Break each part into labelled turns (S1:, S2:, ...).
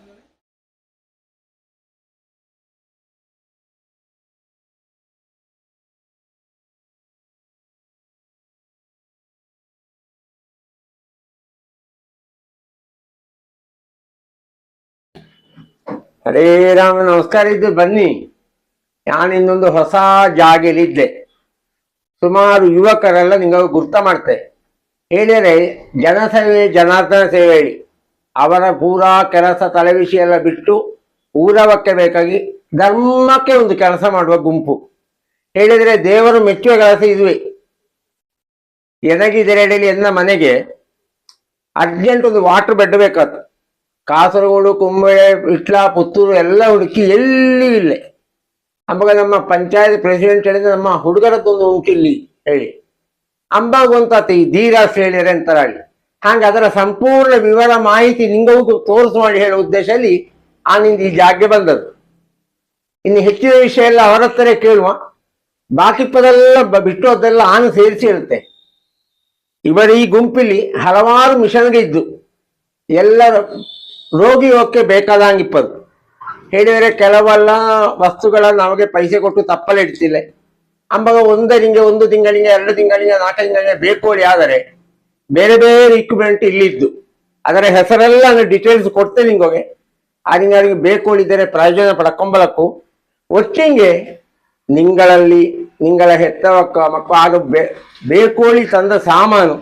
S1: ಹರೇ ರಾಮ, ನಮಸ್ಕಾರ. ಇದ್ದು ಬನ್ನಿ. ನಾನಿನ್ನೊಂದು ಹೊಸ ಜಾಗೆಯಲ್ಲಿದ್ದೆ. ಸುಮಾರು ಯುವಕರೆಲ್ಲ ನಿಮಗೆ ಗುರ್ತ ಮಾಡ್ತೆ. ಹೇಳಿದರೆ ಜನಸೇವೆ ಜನಾರ್ದನ ಸೇವೆ ಹೇಳಿ ಅವರ ಪೂರಾ ಕೆಲಸ ತಲೆಬಿಸಿ ಎಲ್ಲ ಬಿಟ್ಟು ಊರವಕ್ಕೆ ಬೇಕಾಗಿ ಧರ್ಮಕ್ಕೆ ಒಂದು ಕೆಲಸ ಮಾಡುವ ಗುಂಪು. ಹೇಳಿದರೆ ದೇವರು ಮೆಚ್ಚುವ ಕೆಲಸ ಇದುವೆ. ಎನಗಿದೆರೆಡೆಯಲ್ಲಿ ಎನ್ನ ಮನೆಗೆ ಅರ್ಜೆಂಟ್ ಒಂದು ವಾಟರ್ ಬೆಡ್ ಬೇಕಾಯ್ತು. ಕಾಸರಗೋಡು, ಕುಂಬಳೆ, ಇಟ್ಲ, ಪುತ್ತೂರು ಎಲ್ಲ ಹುಡುಕಿ ಎಲ್ಲಿ ಇಲ್ಲ. ಅಂಬಾಗ ನಮ್ಮ ಪಂಚಾಯತ್ ಪ್ರೆಸಿಡೆಂಟ್ ಹೇಳಿದ್ರೆ ನಮ್ಮ ಹುಡುಗರದ್ದೊಂದು ಉಂಟಿಲ್ಲಿ ಹೇಳಿ ಅಂಬಾಗುವಂತ ಈ ಧೀರಾಸ್ ಹೇಳಿದ್ರೆ ಅಂತಾರ ಹೇಳಿ. ಹಾಗೆ ಅದರ ಸಂಪೂರ್ಣ ವಿವರ ಮಾಹಿತಿ ನಿಂಗೂ ತೋರಿಸು ಮಾಡಿ ಹೇಳೋ ಉದ್ದೇಶದಲ್ಲಿ ಆನಿಂದ ಈ ಜಾಗೆ ಬಂದದ್ದು. ಇನ್ನು ಹೆಚ್ಚಿನ ವಿಷಯ ಎಲ್ಲ ಅವರ ಹತ್ರ ಕೇಳುವ. ಬಾಕಿ ಪದೆಲ್ಲ ಬಿಟ್ಟು ಅದೆಲ್ಲ ಆನು ಸೇರಿಸಿ ಇರುತ್ತೆ. ಇವರ ಈ ಗುಂಪಿಲಿ ಹಲವಾರು ಮಿಷನ್ಗೆ ಇದ್ದು ಎಲ್ಲರ ರೋಗಿ ಹೋಗಕ್ಕೆ ಬೇಕಾದಂಗಿಪ್ಪದು. ಹೇಳಿದರೆ ಕೆಲವೆಲ್ಲ ವಸ್ತುಗಳ ನಮಗೆ ಪೈಸೆ ಕೊಟ್ಟು ತಪ್ಪಲೆ ಇಡ್ತಿಲ್ಲ. ಅಂಬಾಗ ಒಂದು ತಿಂಗಳಿಗೆ 2 ತಿಂಗಳಿಗೆ 4 ತಿಂಗಳಿಗೆ ಬೇಕು ಆದರೆ ಬೇರೆ ಬೇರೆ ಇಕ್ವಿಪ್ಮೆಂಟ್ ಇಲ್ಲಿದ್ದು ಅದರ ಹೆಸರೆಲ್ಲ ಡೀಟೇಲ್ಸ್ ಕೊಡ್ತೇನೆ ನಿಂಗೆ. ನಿಂಗೆ ಬೇಕು ಇದ್ದರೆ ಪ್ರಯೋಜನ ಪಡ್ಕೊಂಬಲಕ್ಕೂ ಒಟ್ಟಿಗೆ ನಿಂಗಳಲ್ಲಿ ನಿಂಗಳ ಹೆತ್ತವಕ್ಕ ಮಕ್ಕಳು ಆಗ ಬೇಕೋಳಿ ತಂದ ಸಾಮಾನು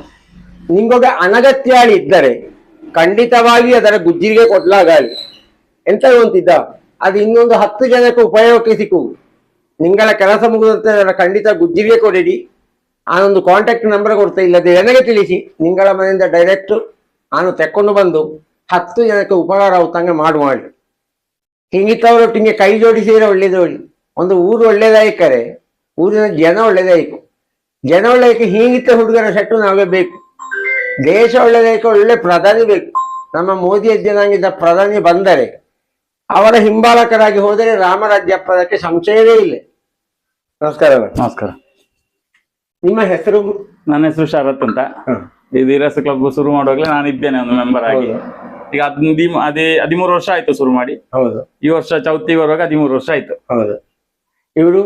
S1: ನಿಂಗೊಗೆ ಅನಗತ್ಯಾಳಿ ಇದ್ದರೆ ಖಂಡಿತವಾಗಿ ಅದರ ಗುಜ್ಜಿಗೆ ಕೊಡ್ಲಾಗಲಿ. ಎಂತ ಅಂತಿದ್ದ ಅದು ಇನ್ನೊಂದು 10 ಜನಕ್ಕೆ ಉಪಯೋಗಕ್ಕೆ ಸಿಕ್ಕು. ನಿಂಗಳ ಕೆಲಸ ಮುಗಿದಂತೆ ಅದರ ಖಂಡಿತ ಗುಜ್ಜಿಗೆ ಕೊಡಿಡಿ. ಆನೊಂದು ಕಾಂಟ್ಯಾಕ್ಟ್ ನಂಬರ್ ಕೊಡ್ತಾ ಇಲ್ಲದೆ ನನಗೆ ತಿಳಿಸಿ. ನಿಂಗಳ ಮನೆಯಿಂದ ಡೈರೆಕ್ಟ್ ನಾನು ತೆಕ್ಕೊಂಡು ಬಂದು 10 ಜನಕ್ಕೆ ಉಪಕಾರ ಆಗುತ್ತಂಗೆ ಮಾಡಿ ಹಿಂಗಿತ್ತವರೊಟ್ಟಿಗೆ ಕೈ ಜೋಡಿಸಿದ್ರೆ ಒಳ್ಳೇದು. ಒಂದು ಊರು ಒಳ್ಳೇದಾಯ್ಕರೆ ಊರಿನ ಜನ ಒಳ್ಳೇದಾಯ್ಕು. ಜನ ಒಳ್ಳೆಯಕ್ಕೆ ಹೀಗಿತ್ತ ಹುಡುಗರ ಸೆಟ್ಟು ನಾವೇ ಬೇಕು. ದೇಶ ಒಳ್ಳೆದಾಯ್ಕೆ ಒಳ್ಳೆ ಪ್ರಧಾನಿ ಬೇಕು. ನಮ್ಮ ಮೋದಿ ಅಜ್ಜನಾಗಿದ್ದ ಪ್ರಧಾನಿ ಬಂದರೆ ಅವರ ಹಿಂಬಾಲಕರಾಗಿ ಹೋದರೆ ರಾಮರಾಜ್ಯ ಪದಕ್ಕೆ ಸಂಶಯವೇ ಇಲ್ಲ. ನಮಸ್ಕಾರ.
S2: ನಮಸ್ಕಾರ.
S1: ನಿಮ್ಮ ಹೆಸರು?
S2: ನನ್ನ ಹೆಸರು ಶರತ್ ಅಂತ. ಈ ಧೀರಸ್ ಕ್ಲಬ್ ಶುರು ಮಾಡುವಾಗಲೇ ನಾನು ಇದ್ದೇನೆ ಒಂದು ಮೆಂಬರ್ ಆಗಿ. ಈಗ 13 ವರ್ಷ ಆಯ್ತು ಶುರು ಮಾಡಿ.
S1: ಹೌದು. ಈ
S2: ವರ್ಷ ಚೌತಿ ಬರುವಾಗ 13 ವರ್ಷ ಆಯ್ತು.
S1: ಹೌದು. ಇವರು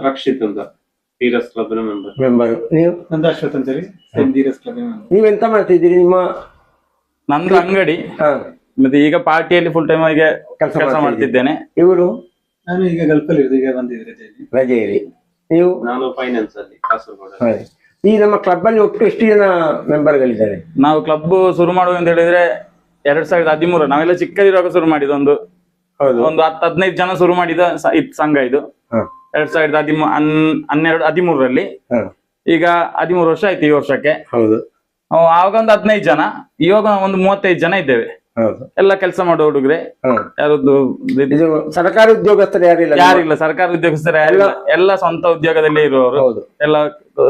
S3: ರಕ್ಷಿತ್ ಅಂತ ಧೀರಸ್ ಕ್ಲಬ್
S1: ಮೆಂಬರ್. ನೀವು?
S3: ನಂದು ಅಶ್ವಥ್ ಅಂತೇಳಿ ಧೀರಸ್ ಕ್ಲಬ್.
S1: ನೀವೆಂತ ಮಾಡ್ತಿದ್ದೀರಿ? ನಿಮ್ಮ?
S2: ನಂದು ಅಂಗಡಿ. ಮತ್ತೆ ಈಗ ಪಾರ್ಟಿಯಲ್ಲಿ ಫುಲ್ ಟೈಮ್ ಆಗಿ ಕೆಲಸ ಮಾಡ್ತಿದ್ದೇನೆ.
S1: ಇವರು?
S3: ನಾನು ಈಗ ಗಲ್ಫಲ್ಲಿ ಇರೋದು, ಈಗ ಬಂದಿದ್ದೆ
S1: ರಜೆಯಲ್ಲಿ. ನೀವು?
S3: ನಾನು ಫೈನಾನ್ಸ್ ಅಲ್ಲಿ ಕಾಸರಗೋಡು.
S1: ಈ ನಮ್ಮ ಕ್ಲಬ್ ಅಲ್ಲಿ ಒಟ್ಟು ಎಷ್ಟು ಜನ ಮೆಂಬರ್ಗಳಿದ್ದಾರೆ?
S2: ನಾವು ಕ್ಲಬ್ ಶುರು ಮಾಡುವ ಅಂತ ಹೇಳಿದ್ರೆ 2013 ನಾವೆಲ್ಲ ಚಿಕ್ಕದಿರುವಾಗ ಶುರು ಮಾಡಿದ ಒಂದು 10-15 ಜನ ಶುರು ಮಾಡಿದ ಸಂಘ ಇದು. 2013ರಲ್ಲಿ. ಈಗ 13 ವರ್ಷ ಆಯ್ತು ಈ ವರ್ಷಕ್ಕೆ.
S1: ಹೌದು.
S2: ಆವಾಗ ಒಂದು 15 ಜನ, ಇವಾಗ ಒಂದು 35 ಜನ ಇದ್ದೇವೆ. ಎಲ್ಲ ಕೆಲಸ ಮಾಡೋ ಹುಡುಗ್ರೆ. ಯಾರದ್ದು
S1: ಸರ್ಕಾರಿ ಉದ್ಯೋಗಸ್ಥರು
S2: ಯಾರಿಲ್ಲ. ಸರ್ಕಾರಿ ಉದ್ಯೋಗಸ್ಥರ ಎಲ್ಲ ಸ್ವಂತ ಉದ್ಯೋಗದಲ್ಲೇ ಇರುವವರು. ಎಲ್ಲ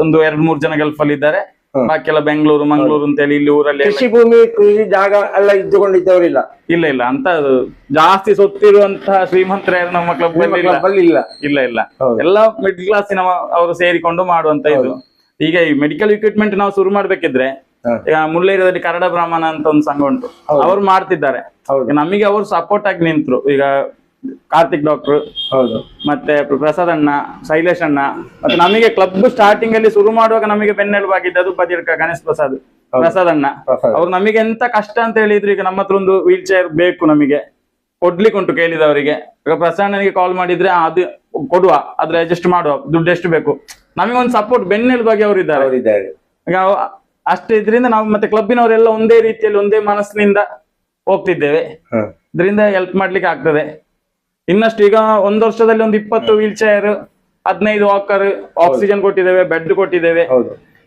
S2: ಒಂದು 2-3 ಜನ ಗಲ್ಫ್ ಅಲ್ಲಿ ಇದ್ದಾರೆ. ಬಾಕಿ ಎಲ್ಲ ಬೆಂಗಳೂರು, ಮಂಗಳೂರು ಅಂತ ಹೇಳಿ ಇಲ್ಲಿ ಊರಲ್ಲಿ.
S1: ಕೃಷಿ ಭೂಮಿ, ಕೃಷಿ ಜಾಗ ಎಲ್ಲ ಇದ್ದುಕೊಂಡಿದ್ದವರಿಲ್ಲ.
S2: ಇಲ್ಲ ಅಂತ ಜಾಸ್ತಿ ಸೊತ್ತಿರುವಂತಹ ಶ್ರೀಮಂತರ ನಮ್ಮ ಕ್ಲಬ್ ಅಲ್ಲಿ ಇಲ್ಲ. ಎಲ್ಲ ಮಿಡ್ಲ್ ಕ್ಲಾಸಿನ ಅವರು ಸೇರಿಕೊಂಡು ಮಾಡುವಂತ ಇದು. ಈಗ ಈ ಮೆಡಿಕಲ್ ಇಕ್ವಿಪ್ಮೆಂಟ್ ನಾವು ಶುರು ಮಾಡ್ಬೇಕಿದ್ರೆ ಈಗ ಮುಳ್ಳೇರಿಯಾದಲ್ಲಿ ಕರಡ ಬ್ರಾಹ್ಮಣ ಅಂತ ಒಂದು ಸಂಘ ಉಂಟು, ಅವರು ಮಾಡ್ತಿದ್ದಾರೆ. ನಮಗೆ ಅವರು ಸಪೋರ್ಟ್ ಆಗಿ ನಿಂತರು. ಈಗ ಕಾರ್ತಿಕ್ ಡಾಕ್ಟರ್, ಮತ್ತೆ ಪ್ರಸಾದ್ ಅಣ್ಣ, ಶೈಲೇಶ್ ಅಣ್ಣ, ಮತ್ತೆ ನಮಗೆ ಕ್ಲಬ್ ಸ್ಟಾರ್ಟಿಂಗ್ ಅಲ್ಲಿ ಶುರು ಮಾಡುವಾಗ ನಮಗೆ ಬೆನ್ನೆಲುಬಾಗಿದ್ದದು ಬದಿರ್ಕ ಗಣೇಶ್ ಪ್ರಸಾದ್ ಅಣ್ಣ. ಅವ್ರು ನಮಗೆ ಎಂತ ಕಷ್ಟ ಅಂತ ಹೇಳಿದ್ರು, ಈಗ ನಮ್ಮ ಹತ್ರ ಒಂದು ವೀಲ್ ಚೇರ್ ಬೇಕು ನಮಗೆ ಕೊಡ್ಲಿಕ್ಕೆ ಉಂಟು ಕೇಳಿದವರಿಗೆ. ಈಗ ಪ್ರಸಾದ್ ಅಣ್ಣನಿಗೆ ಕಾಲ್ ಮಾಡಿದ್ರೆ ಅದು ಕೊಡುವ, ಅದ್ರ ಅಡ್ಜಸ್ಟ್ ಮಾಡುವ, ದುಡ್ಡು ಎಷ್ಟು ಬೇಕು, ನಮಗೊಂದು ಸಪೋರ್ಟ್ ಬೆನ್ನೆಲುಬಾಗಿ ಅವರು ಇದ್ದಾರೆ. ಈಗ ಅಷ್ಟೇ ಇದರಿಂದ ನಾವು ಮತ್ತೆ ಕ್ಲಬ್ಬಿನವರೆಲ್ಲ ಒಂದೇ ರೀತಿಯಲ್ಲಿ ಒಂದೇ ಮನಸ್ಸಿನಿಂದ ಹೋಗ್ತಿದ್ದೇವೆ. ಇದರಿಂದ ಹೆಲ್ಪ್ ಮಾಡ್ಲಿಕ್ಕೆ ಆಗ್ತದೆ. ಇನ್ನಷ್ಟು ಈಗ 1 ವರ್ಷದಲ್ಲಿ ಒಂದು 20 ವೀಲ್ ಚೇರ್, 15 ವಾಕರ್, ಆಕ್ಸಿಜನ್ ಕೊಟ್ಟಿದ್ದೇವೆ, ಬೆಡ್ ಕೊಟ್ಟಿದ್ದೇವೆ,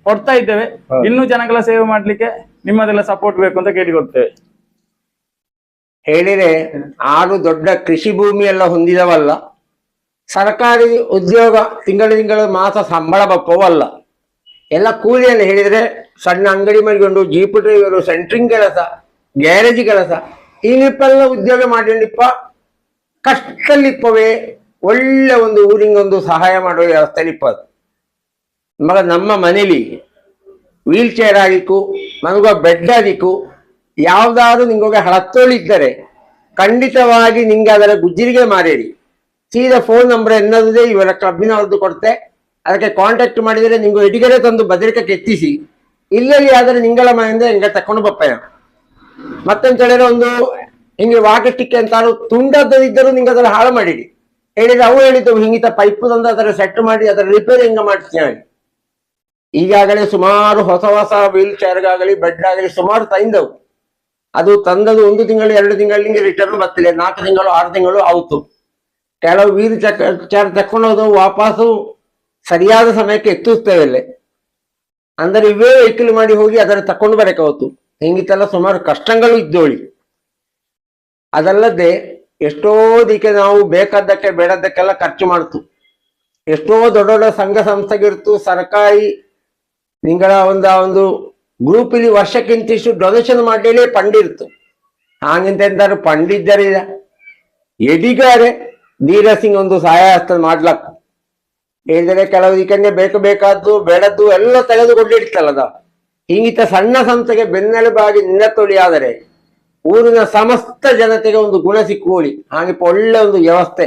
S2: ಕೊಡ್ತಾ ಇದ್ದೇವೆ. ಇನ್ನೂ ಜನಗಳ ಸೇವೆ ಮಾಡ್ಲಿಕ್ಕೆ ನಿಮ್ಮದೆಲ್ಲ ಸಪೋರ್ಟ್ ಬೇಕು ಅಂತ ಕೇಳಿಕೊಡ್ತೇವೆ.
S1: ಹೇಳಿದ್ರೆ 6 ದೊಡ್ಡ ಕೃಷಿ ಭೂಮಿ ಎಲ್ಲ ಹೊಂದಿದವಲ್ಲ, ಸರ್ಕಾರಿ ಉದ್ಯೋಗ ತಿಂಗಳ ಮಾಸ ಸಂಬಳ ಬಪ್ಪವಲ್ಲ, ಎಲ್ಲ ಕೂಲಿಯಲ್ಲಿ. ಹೇಳಿದ್ರೆ ಸಣ್ಣ ಅಂಗಡಿ ಮಾಡಿಕೊಂಡು ಜೀಪ್ ಡ್ರೈವರು, ಸೆಂಟ್ರಿಂಗ್ ಕೆಲಸ, ಗ್ಯಾರೇಜ್ ಕೆಲಸ, ಈ ನಿಪ್ಪೆಲ್ಲ ಉದ್ಯೋಗ ಮಾಡಿಕೊಂಡಿಪ್ಪ ಕಷ್ಟಲ್ಲಿಪ್ಪವೇ ಒಳ್ಳೆ ಒಂದು ಊರಿಂಗೊಂದು ಸಹಾಯ ಮಾಡುವ ವ್ಯವಸ್ಥೆಲಿಪ್ಪದು. ಮಗ ನಮ್ಮ ಮನೇಲಿ ವೀಲ್ ಚೇರ್ ಆಗಿಕ್ಕು, ನನಗ ಬೆಡ್ ಆಗಿಕ್ಕು, ಯಾವ್ದಾದ್ರು ನಿಂಗೋಗ ಹಳತ್ತೋಳಿದ್ದರೆ ಖಂಡಿತವಾಗಿ ನಿಂಗೆ ಅದರ ಗುಜ್ಜಿರಿಗೆ ಮಾರೇರಿ. ಸೀದಾ ಫೋನ್ ನಂಬರ್ ಎನ್ನೋದೇ ಇವರ ಕ್ಲಬ್ಬಿನವ್ರದ್ದು ಕೊಡ್ತೆ. ಅದಕ್ಕೆ ಕಾಂಟ್ಯಾಕ್ಟ್ ಮಾಡಿದರೆ ನಿಂಗೆ ಎಡಿಗಡೆ ತಂದು ಬದರಿಕಕ್ಕೆ ಎತ್ತಿಸಿ ಇಲ್ಲಲ್ಲಿ ಆದರೆ ನಿಂಗಳ ಮನೆಯಿಂದ ಹಿಂಗೆ ತಕೊಂಡು ಬಪ್ಪಯ್ಯ. ಮತ್ತೆಂತ ಹೇಳಿದ್ರೆ ಒಂದು ಹಿಂಗೆ ವಾಕಸ್ಟಿಕ್ಕೆ ಅಂತ ತುಂಡದ್ದಿದ್ದರೂ ನಿಂಗೆ ಅದರ ಹಾಳು ಮಾಡಿಡಿ ಹೇಳಿದ್ರೆ ಅವು ಹೇಳಿದ್ದವು ಹಿಂಗಿತ ಪೈಪ್ ತಂದು ಅದರ ಸೆಟ್ ಮಾಡಿ ಅದರ ರಿಪೇರಿ ಹಿಂಗ ಮಾಡ್ತೀನಿ. ಈಗಾಗಲೇ ಸುಮಾರು ಹೊಸ ಹೊಸ ವೀಲ್ ಚೇರ್ಗಾಗಲಿ ಬೆಡ್ ಆಗಲಿ ಸುಮಾರು ತಂದವು. ಅದು ತಂದದು 1 ತಿಂಗಳು 2 ತಿಂಗಳಿಗೆ ರಿಟರ್ನ್ ಬರ್ತಿಲ್ಲ, 4 ತಿಂಗಳು 6 ತಿಂಗಳು ಆಯ್ತು. ಕೆಲವು ವೀಲ್ ಚೇರ್ ತಕೊಂಡೋದು ವಾಪಸ್ಸು ಸರಿಯಾದ ಸಮಯಕ್ಕೆ ಎತ್ತಿಸ್ತೇವೆ. ಅಂದರೆ ಇವೇ ವೆಹಿಕಲ್ ಮಾಡಿ ಹೋಗಿ ಅದರ ತಕೊಂಡು ಬರಕಾವತ್ತು. ಹಿಂಗಿತೆಲ್ಲ ಸುಮಾರು ಕಷ್ಟಗಳು ಇದ್ದೋಳಿ. ಅದಲ್ಲದೆ ಎಷ್ಟೋ ದಿಕ್ಕೆ ನಾವು ಬೇಕಾದ್ದಕ್ಕೆ ಬೇಡದ್ದಕ್ಕೆಲ್ಲ ಖರ್ಚು ಮಾಡ್ತು. ಎಷ್ಟೋ ದೊಡ್ಡ ದೊಡ್ಡ ಸಂಘ ಸಂಸ್ಥೆಗಿರ್ತು, ಸರ್ಕಾರಿ ನಿಂಗಳ ಒಂದು ಗ್ರೂಪ್ ಇಲ್ಲಿ ವರ್ಷಕ್ಕಿಂತಿಷ್ಟು ಡೊನೇಷನ್ ಮಾಡಲೇ ಫಂಡ್ ಇರ್ತು. ಹಾಗಿಂತ ಎಂತಾರು ಫಂಡ್ ಇದ್ದಾರೆ ಎಡಿಗಾರೆ ಧೀರ ಸಿಂಗ್ ಒಂದು ಸಹಾಯ ಹಸ್ತ ಮಾಡ್ಲಕ್ಕ ಹೇಳಿದರೆ ಕೆಲವು ದಿಕ್ಕಂಗೆ ಬೇಕಾದ್ದು ಬೇಡದ್ದು ಎಲ್ಲ ತೆಗೆದುಕೊಂಡಿಡ್ತಲ್ಲದ. ಹಿಂಗಿತ ಸಣ್ಣ ಸಂಸ್ಥೆಗೆ ಬೆನ್ನೆಲುಬಾಗಿ ನಿನ್ನತೊಳಿ ಆದರೆ ಊರಿನ ಸಮಸ್ತ ಜನತೆಗೆ ಒಂದು ಗುಣ ಸಿಕ್ಕುವಳಿ. ಹಾಗೆ ಒಳ್ಳೆ ಒಂದು ವ್ಯವಸ್ಥೆ.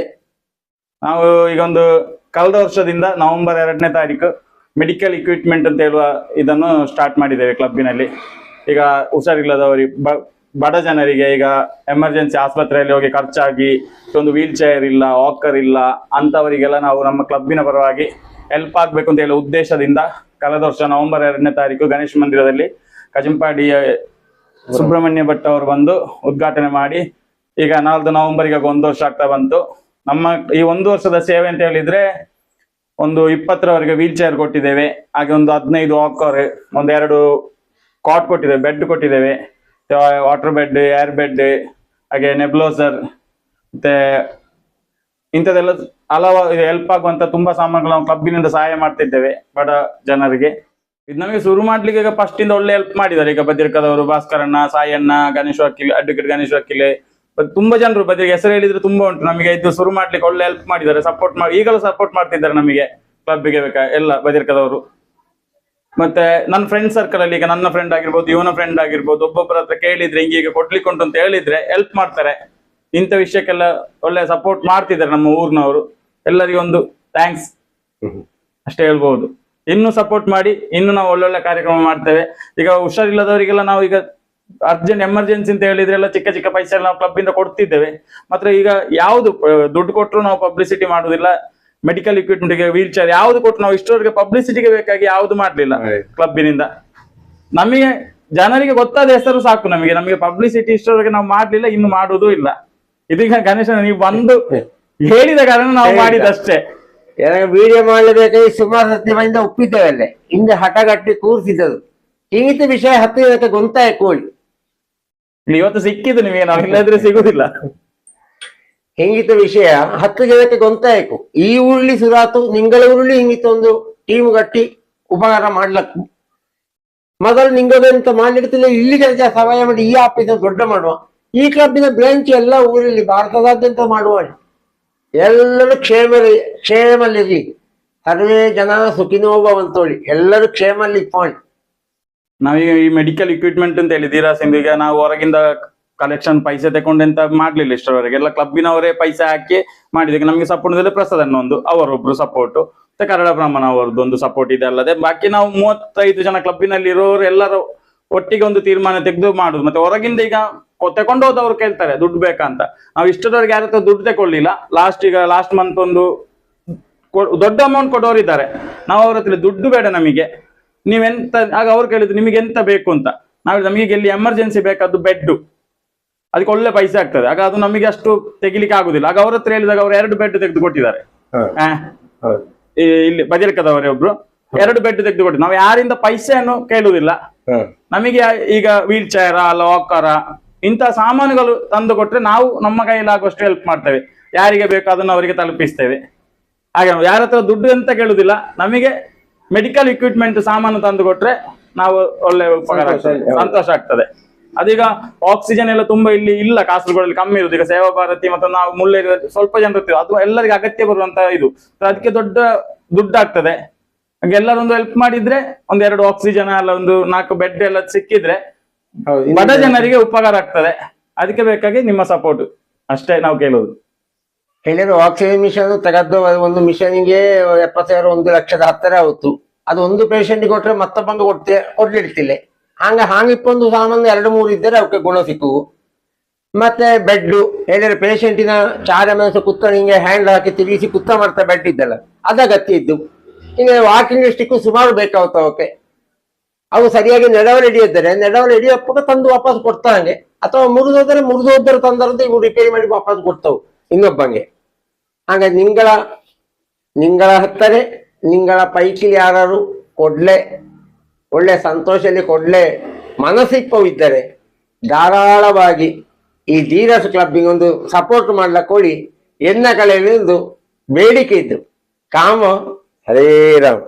S2: ನಾವು ಈಗ ಒಂದು ಕಳೆದ ವರ್ಷದಿಂದ ನವೆಂಬರ್ 2ನೇ ತಾರೀಕು ಮೆಡಿಕಲ್ ಇಕ್ವಿಪ್ಮೆಂಟ್ ಅಂತ ಹೇಳುವ ಇದನ್ನು ಸ್ಟಾರ್ಟ್ ಮಾಡಿದ್ದೇವೆ ಕ್ಲಬ್ಬಿನಲ್ಲಿ. ಈಗ ಹುಷಾರಿಲ್ಲದವರಿಗೆ ಬಡ ಜನರಿಗೆ ಈಗ ಎಮರ್ಜೆನ್ಸಿ ಆಸ್ಪತ್ರೆಯಲ್ಲಿ ಹೋಗಿ ಖರ್ಚಾಗಿ ಒಂದು ವೀಲ್ ಚೇರ್ ಇಲ್ಲ, ವಾಕರ್ ಇಲ್ಲ ಅಂತವರಿಗೆಲ್ಲ ನಾವು ನಮ್ಮ ಕ್ಲಬ್ಬಿನ ಪರವಾಗಿ ಹೆಲ್ಪ್ ಆಗ್ಬೇಕು ಅಂತ ಹೇಳುವ ಉದ್ದೇಶದಿಂದ ಕಳೆದ ವರ್ಷ ನವೆಂಬರ್ 2ನೇ ತಾರೀಕು ಗಣೇಶ್ ಮಂದಿರದಲ್ಲಿ ಕಜಂಪಾಡಿ ಸುಬ್ರಹ್ಮಣ್ಯ ಭಟ್ ಅವರು ಬಂದು ಉದ್ಘಾಟನೆ ಮಾಡಿ ಈಗ 4 ನವೆಂಬರ್ಗೆ 1 ವರ್ಷ ಆಗ್ತಾ ಬಂತು. ನಮ್ಮ ಈ 1 ವರ್ಷದ ಸೇವೆ ಅಂತ ಹೇಳಿದ್ರೆ ಒಂದು 20ರವರೆಗೆ ವೀಲ್ ಚೇರ್ ಕೊಟ್ಟಿದ್ದೇವೆ. ಹಾಗೆ ಒಂದು 15 ವಾಕರ್, ಒಂದು 2 ಕಾಟ್ ಕೊಟ್ಟಿದ್ದೇವೆ, ಬೆಡ್ ಕೊಟ್ಟಿದ್ದೇವೆ, ವಾಟರ್ ಬೆಡ್, ಏರ್ ಬೆಡ್, ಹಾಗೆ ನೆಬ್ಲೋಸರ್ ಮತ್ತೆ ಇಂಥದ್ದೆಲ್ಲ ಹಲವು ಹೆಲ್ಪ್ ಆಗುವಂತ ತುಂಬಾ ಸಾಮಾನುಗಳು ನಾವು ಕ್ಲಬ್ಬಿನಿಂದ ಸಹಾಯ ಮಾಡ್ತಿದ್ದೇವೆ ಬಡ ಜನರಿಗೆ. ಇದು ನಮಗೆ ಶುರು ಮಾಡ್ಲಿಕ್ಕೆ ಈಗ ಫಸ್ಟ್ ಇಂದ ಒಳ್ಳೆ ಹೆಲ್ಪ್ ಮಾಡಿದ್ದಾರೆ. ಈಗ ಬದಿರ್ಕದವರು, ಭಾಸ್ಕರಣ್ಣ, ಸಾಯಣ್ಣ, ಗಣೇಶ್ ವಕೀಲ್, ಅಡ್ವೊಕೇಟ್ ಗಣೇಶ್ ವಕೀಲೆ, ತುಂಬಾ ಜನರು ಬದಿಗೆ ಹೆಸರು ಹೇಳಿದ್ರೆ ತುಂಬಾ ಉಂಟು. ನಮಗೆ ಇದು ಶುರು ಮಾಡ್ಲಿಕ್ಕೆ ಒಳ್ಳೆ ಹೆಲ್ಪ್ ಮಾಡಿದ್ದಾರೆ, ಸಪೋರ್ಟ್ ಮಾಡಿ ಈಗಲೂ ಸಪೋರ್ಟ್ ಮಾಡ್ತಿದ್ದಾರೆ ನಮಗೆ ಕ್ಲಬ್ಬಿಗೆ ಬೇಕಾ ಎಲ್ಲ ಬದಿರ್ಕದವರು. ಮತ್ತೆ ನನ್ನ ಫ್ರೆಂಡ್ ಸರ್ಕಲ್ ಅಲ್ಲಿ ಈಗ ನನ್ನ ಫ್ರೆಂಡ್ ಆಗಿರ್ಬೋದು, ಇವನ ಫ್ರೆಂಡ್ ಆಗಿರ್ಬೋದು, ಒಬ್ಬೊಬ್ಬರ ಹತ್ರ ಕೇಳಿದ್ರೆ ಹಿಂಗೀಗ ಕೊಡ್ಲಿಕ್ಕೆ ಉಂಟು ಅಂತ ಹೇಳಿದ್ರೆ ಹೆಲ್ಪ್ ಮಾಡ್ತಾರೆ. ಇಂಥ ವಿಷಯಕ್ಕೆಲ್ಲ ಒಳ್ಳೆ ಸಪೋರ್ಟ್ ಮಾಡ್ತಿದ್ದಾರೆ ನಮ್ಮ ಊರಿನವರು. ಎಲ್ಲರಿಗೂ ಒಂದು ಥ್ಯಾಂಕ್ಸ್ ಅಷ್ಟೇ ಹೇಳ್ಬಹುದು. ಇನ್ನು ಸಪೋರ್ಟ್ ಮಾಡಿ, ಇನ್ನು ನಾವು ಒಳ್ಳೊಳ್ಳೆ ಕಾರ್ಯಕ್ರಮ ಮಾಡ್ತೇವೆ. ಈಗ ಹುಷಾರಿಲ್ಲದವರಿಗೆಲ್ಲ ನಾವು ಈಗ ಅರ್ಜೆಂಟ್ ಎಮರ್ಜೆನ್ಸಿ ಅಂತ ಹೇಳಿದ್ರೆ ಎಲ್ಲ ಚಿಕ್ಕ ಚಿಕ್ಕ ಪೈಸೆ ನಾವು ಕ್ಲಬ್ ಇಂದ ಕೊಡ್ತಿದ್ದೇವೆ. ಮಾತ್ರ ಈಗ ಯಾವ್ದು ದುಡ್ಡು ಕೊಟ್ಟರು ನಾವು ಪಬ್ಲಿಸಿಟಿ ಮಾಡುದಿಲ್ಲ. ಮೆಡಿಕಲ್ ಇಕ್ವಿಪ್ಮೆಂಟ್ ಗೆ, ವೀಲ್ ಚೇರ್ ಯಾವ್ದು ಕೊಟ್ಟು ನಾವು ಇಷ್ಟವರೆಗೆ ಪಬ್ಲಿಸಿಟಿಗೆ ಬೇಕಾಗಿ ಯಾವ್ದು ಮಾಡ್ಲಿಲ್ಲ ಕ್ಲಬ್ಬಿನಿಂದ. ನಮಗೆ ಜನರಿಗೆ ಗೊತ್ತಾದ ಹೆಸರು ಸಾಕು. ನಮಗೆ ಪಬ್ಲಿಸಿಟಿ ಇಷ್ಟವರೆಗೆ ನಾವು ಮಾಡ್ಲಿಲ್ಲ, ಇನ್ನು ಮಾಡುವುದೂ ಇಲ್ಲ. ಇದೀಗ ಗಣೇಶನ ನೀವು ಬಂದು ಹೇಳಿದ ಕಾರಣ ನಾವು ಮಾಡಿದಷ್ಟೇ.
S1: ವಿಡಿಯೋ ಮಾಡಲೇಬೇಕಾಗಿ ಸುಮಾರು ಸತ್ಯದಿಂದ ಒಪ್ಪಿದ್ದೇವೆ ಅಲ್ಲೇ ಹಿಂದೆ ಹಠಗಟ್ಟಿ ಕೂರಿಸಿದ್ದದು. ಹಿಂಗಿತ ವಿಷಯ 10 ಜನಕ್ಕೆ ಗೊಂತಾಯ ಕೋಳಿ
S2: ಇವತ್ತು ಸಿಕ್ಕಿದ್ದು ನಿಮಗೆ, ನಾವು ಇಲ್ಲದ್ರೆ ಸಿಗುದಿಲ್ಲ.
S1: ಹಿಂಗಿತ ವಿಷಯ 10 ಜನಕ್ಕೆ ಗೊಂತಾಯಕು. ಈ ಉರುಳಿ ಸುರಾತು ನಿಂಗಳ ಉರುಳಿ ಹಿಂಗಿತ ಒಂದು ಟೀಮ್ ಗಟ್ಟಿ ಉಪಕಾರ ಮಾಡ್ಲಕ್ಕು. ಮೊದಲು ನಿಂಗದಂತ ಮಾಡಿಡ್ತಿಲ್ಲ, ಇಲ್ಲಿ ಕೆಲಸ ಸಹಾಯ ಮಾಡಿ ಈ ಆಫೀಸ್ ದೊಡ್ಡ ಮಾಡುವ. ಈ ಕ್ಲಬ್ಬಿನ ಬ್ರಾಂಚ್ ಎಲ್ಲ ಊರಲ್ಲಿ ಭಾರತದಾದ್ಯಂತ ಮಾಡುವ. ಎಲ್ಲರೂ ಕ್ಷೇಮಲ್ಲಿರ್ಲಿ, ಸರ್ವೇ ಜನ ಸುಖಿನೋ ಭವಂತೋಳಿ, ಎಲ್ಲರೂ ಕ್ಷೇಮಲ್ಲಿ ಇಟ್ಕೊಂಡು.
S2: ನಾವೀಗ ಈ ಮೆಡಿಕಲ್ ಇಕ್ವಿಪ್ಮೆಂಟ್ ಅಂತ ಹೇಳಿ ಧೀರಾ ಸಿಂಗ್ ಈಗ ನಾವು ಹೊರಗಿಂದ ಕಲೆಕ್ಷನ್ ಪೈಸೆ ತಗೊಂಡೆಂತ ಮಾಡ್ಲಿಲ್ಲ ಇಷ್ಟರವರೆಗೆ. ಎಲ್ಲ ಕ್ಲಬ್ಬಿನವರೇ ಪೈಸೆ ಹಾಕಿ ಮಾಡಿದಾಗ ನಮಗೆ ಸಪೋರ್ಟ್ ಪ್ರಸಾದನ್ನ ಒಂದು ಅವರೊಬ್ರು ಸಪೋರ್ಟ್ ಮತ್ತೆ ಕನ್ನಡ ಬ್ರಾಹ್ಮಣ ಅವರದ್ದು ಒಂದು ಸಪೋರ್ಟ್ ಇದೆ. ಅಲ್ಲದೆ ಬಾಕಿ ನಾವು 35 ಜನ ಕ್ಲಬ್ಬಿನಲ್ಲಿ ಇರೋರು ಎಲ್ಲರೂ ಒಟ್ಟಿಗೆ ಒಂದು ತೀರ್ಮಾನ ತೆಗೆದು ಮಾಡುದು. ಮತ್ತೆ ಹೊರಗಿಂದ ಈಗ ತಕೊಂಡು ಹೋದವ್ರು ಕೇಳ್ತಾರೆ ದುಡ್ಡು ಬೇಕಂತ. ನಾವು ಇಷ್ಟರವರೆಗೆ ಯಾರ ಹತ್ರ ದುಡ್ಡು ತಗೊಳ್ಳಿಲ್ಲ. ಲಾಸ್ಟ್ ಮಂತ್ ಒಂದು ದೊಡ್ಡ ಅಮೌಂಟ್ ಕೊಡೋರು ಇದ್ದಾರೆ. ನಾವು ಅವ್ರ ಹತ್ರ ದುಡ್ಡು ಬೇಡ ನಮಗೆ, ನೀವೆಂತ, ಆಗ ಅವ್ರು ಕೇಳಿದ್ರು ನಿಮಗೆ ಎಂತ ಬೇಕು ಅಂತ. ನಾವು ನಮಗೆ ಎಲ್ಲಿ ಎಮರ್ಜೆನ್ಸಿ ಬೇಕಾದ್ದು ಬೆಡ್, ಅದಕ್ಕೆ ಒಳ್ಳೆ ಪೈಸೆ ಆಗ್ತದೆ. ಆಗ ಅದು ನಮಗೆ ಅಷ್ಟು ತೆಗಿಲಿಕ್ಕೆ ಆಗುದಿಲ್ಲ. ಆಗ ಅವ್ರ ಹತ್ರ ಹೇಳಿದಾಗ ಅವ್ರು 2 ಬೆಡ್ ತೆಗೆದು ಕೊಟ್ಟಿದ್ದಾರೆ. ಇಲ್ಲಿ ಬದಿರ್ಕದವರೇ ಒಬ್ರು 2 ಬೆಡ್ ತೆಗೆದು ಕೊಟ್ಟಿದ್ದಾರೆ. ನಾವು ಯಾರಿಂದ ಪೈಸೆಯನ್ನು ಕೇಳುವುದಿಲ್ಲ. ನಮಗೆ ಈಗ ವೀಲ್ ಚೇರ ಅಲ್ಲ ವಾಕರ ಇಂಥ ಸಾಮಾನುಗಳು ತಂದು ಕೊಟ್ರೆ ನಾವು ನಮ್ಮ ಕೈಲಾಗುವಷ್ಟು ಹೆಲ್ಪ್ ಮಾಡ್ತೇವೆ. ಯಾರಿಗೆ ಬೇಕು ಅದನ್ನು ಅವರಿಗೆ ತಲುಪಿಸ್ತೇವೆ. ಹಾಗೆ ನಾವು ಯಾರ ಹತ್ರ ದುಡ್ಡು ಅಂತ ಕೇಳುದಿಲ್ಲ. ನಮಗೆ ಮೆಡಿಕಲ್ ಇಕ್ವಿಪ್ಮೆಂಟ್ ಸಾಮಾನು ತಂದು ಕೊಟ್ರೆ ನಾವು ಒಳ್ಳೆ ಉಪಕಾರ ಸಂತೋಷ ಆಗ್ತದೆ. ಅದೀಗ ಆಕ್ಸಿಜನ್ ಎಲ್ಲ ತುಂಬಾ ಇಲ್ಲಿ ಇಲ್ಲ, ಕಾಸರಗೋಡಲ್ಲಿ ಕಮ್ಮಿ ಇರುದು. ಈಗ ಸೇವಾ ಭಾರತಿ ಮತ್ತು ನಾವು ಮುಳ್ಳೇರಿ ಸ್ವಲ್ಪ ಜನರು ಇರ್ತೀವಿ, ಅದು ಎಲ್ಲರಿಗೆ ಅಗತ್ಯ ಬರುವಂತ ಇದು. ಅದಕ್ಕೆ ದೊಡ್ಡ ದುಡ್ಡು ಆಗ್ತದೆ. ಹಾಗೆ ಎಲ್ಲರೊಂದು ಹೆಲ್ಪ್ ಮಾಡಿದ್ರೆ 1-2 ಆಕ್ಸಿಜನ್ ಅಲ್ಲ 1-4 ಬೆಡ್ ಎಲ್ಲ ಸಿಕ್ಕಿದ್ರೆ ಬಡ ಜನರಿಗೆ ಉಪಕಾರ ಆಗ್ತದೆ. ಅದಕ್ಕೆ ಬೇಕಾಗಿ ನಿಮ್ಮ ಸಪೋರ್ಟ್. ಅಷ್ಟೇ ನಾವು ಕೇಳೋದು.
S1: ಹೇಳಿದ್ರು ಆಕ್ಸಿಜನ್ ಮಿಷನ್ ತೆಗೆದು ಒಂದು ಮಿಷನ್ಗೆ 70,000 1,00,000 ಹತ್ತಿರ ಆಯ್ತು. ಅದು ಒಂದು ಪೇಷಂಟ್ಗೆ ಕೊಟ್ರೆ ಮತ್ತೊಬ್ಬಂಗೆ ಕೊಡ್ಲಿಡ್ತಿಲ್ಲ. ಹಾಂಗಿಪ್ಪೊಂದು ಸಾಮಾನು 2-3 ಇದ್ದರೆ ಅವಕ್ಕೆ ಗುಣ ಸಿಕ್ಕುವು. ಮತ್ತೆ ಬೆಡ್ ಹೇಳಿದ್ರೆ ಪೇಷಂಟಿನ ಚಾರ ಮನಸ್ಸು ಕುತ್ತ ಹಿಂಗೆ ಹ್ಯಾಂಡ್ ಹಾಕಿ ತಿರುಗಿಸಿ ಕುತ್ತ ಮಾಡ್ತಾ ಬೆಡ್ ಇದ್ದಲ್ಲ, ಅದ ಗತಿ ಇದ್ದು. ಹಿಂಗೆ ವಾಕಿಂಗ್ ಸ್ಟಿಕ್ ಸುಮಾರು ಬೇಕಾಗುತ್ತೆ ಅವಕ್ಕೆ. ಅವು ಸರಿಯಾಗಿ ನೆಡವಲು ಹಿಡಿಯಿದ್ದಾರೆ, ನೆಡವಲು ಹಿಡಿಯಪ್ಪ ತಂದು ವಾಪಸ್ ಕೊಡ್ತಾಂಗೆ. ಅಥವಾ ಮುರಿದೋದ್ರೆ ತಂದರದ್ದು ಇವು ರಿಪೇರಿ ಮಾಡಿ ವಾಪಸ್ ಕೊಡ್ತಾವು ಇನ್ನೊಬ್ಬಂಗೆ. ಹಾಗೆ ನಿಂಗಳ ಹತ್ತರೆ ನಿಂಗಳ ಪೈಕಿ ಯಾರು ಒಳ್ಳೆ ಸಂತೋಷದಲ್ಲಿ ಕೊಡ್ಲೆ ಮನಸ್ಸಿಪ್ಪವಿದ್ದರೆ ಧಾರಾಳವಾಗಿ ಈ ಧೀರಸ್ ಕ್ಲಬ್ಬಿಗೆ ಒಂದು ಸಪೋರ್ಟ್ ಮಾಡ್ಲಿಕ್ಕೆ ಕೊಡಿ ಎನ್ನ ಕಳೆಯಲ್ಲಿ ಒಂದು ಬೇಡಿಕೆ ಇದ್ದು. ಕಾಮ ಹರೇ ರಾಮ್.